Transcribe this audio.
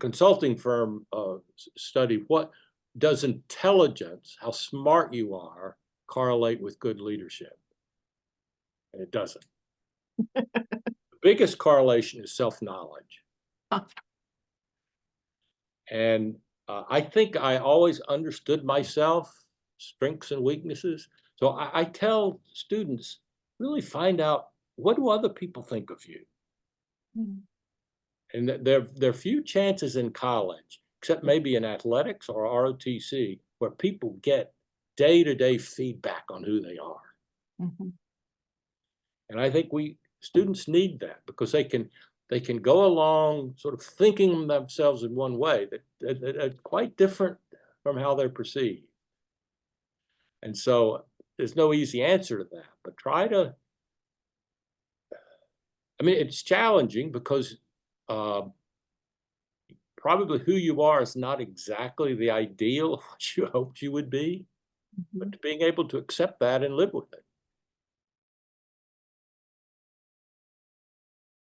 consulting firm studied what does intelligence, how smart you are, correlate with good leadership? And it doesn't. The biggest correlation is self-knowledge. Huh. And I think I always understood myself, strengths and weaknesses. So I tell students, really find out, what do other people think of you? Mhm. And there are few chances in college, except maybe in athletics or ROTC, where people get day-to-day feedback on who they are. Mhm. And I think students need that, because they can go along sort of thinking themselves in one way that are quite different from how they're perceived. And so there's no easy answer to that, but I mean, it's challenging because probably who you are is not exactly the ideal of what you hoped you would be, Mhm. but being able to accept that and live with it.